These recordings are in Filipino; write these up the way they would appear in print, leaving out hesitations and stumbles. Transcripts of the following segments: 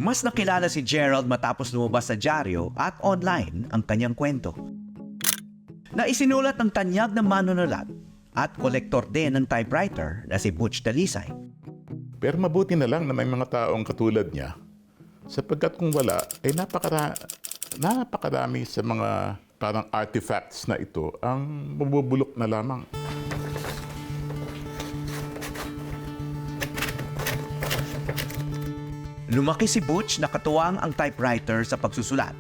Mas nakilala si Gerald matapos lumabas sa dyaryo at online ang kanyang kwento. Na isinulat ng tanyag ng manunulat at kolektor din ng typewriter na si Butch Dalisay. Pero mabuti na lang na may mga taong katulad niya sapagkat kung wala, ay napakarami sa mga parang artifacts na ito ang mabubulok na lamang. Lumaki si Butch na katuwang ang typewriter sa pagsusulat.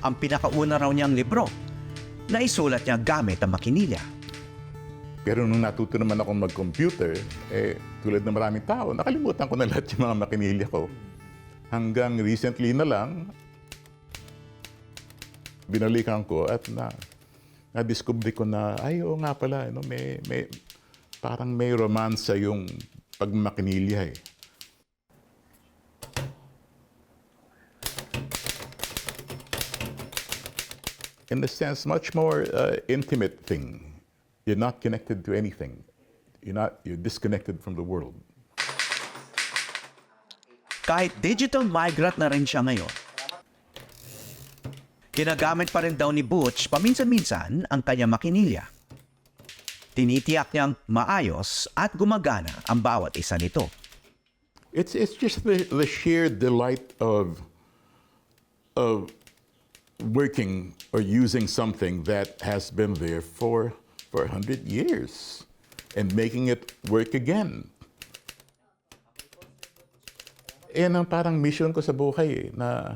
Ang pinakauna raw niyang libro na isulat niya gamit ang makinilya. Pero nung natuto naman ako mag-computer, tulad ng maraming tao, nakalimutan ko na lahat yung mga makinilya ko. Hanggang recently na lang, binalikan ko at na-discover ko na, ay, oo nga pala, parang may romansa yung pagmakinilya eh. In a sense, much more intimate thing. You're not connected to anything. You're disconnected from the world. Kahit digital migrant na rin siya ngayon, ginagamit pa rin daw ni Butch paminsan-minsan ang kanyang makinilya. Tinitiyak niyang maayos at gumagana ang bawat isa nito. It's just the sheer delight of working or using something that has been there for 100 years and making it work again. Yan ang parang mission ko sa buhay na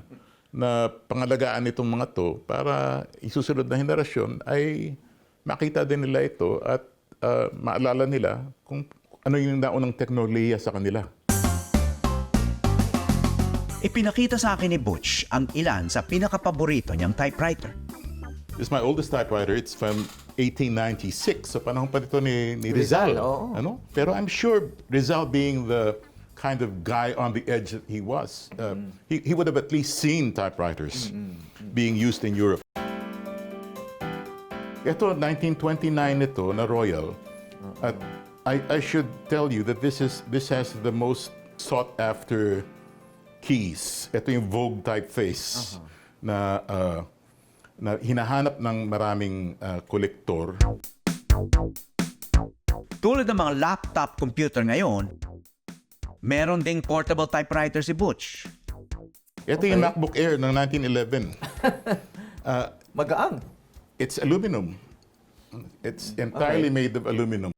pangalagaan itong mga to para isusunod na henerasyon ay makita din nila ito at maalala nila kung ano yung naunang teknolohiya sa kanila. Ipinakita sa akin ni Butch ang ilan sa pinakapaborito niyang typewriter. This is my oldest typewriter. It's from 1896. So panahon pa dito ni Rizal. oo. Ano? Pero I'm sure Rizal being the kind of guy on the edge that he was, he would have at least seen typewriters being used in Europe. Ito, 1929 ito na Royal. At I should tell you that this has the most sought after keys. Ito yung Vogue typeface na hinahanap ng maraming kolektor. Tulad ng mga laptop computer ngayon, meron ding portable typewriter si Butch. Ito yung MacBook Air ng 1911. Magaang. It's aluminum. It's entirely made of aluminum.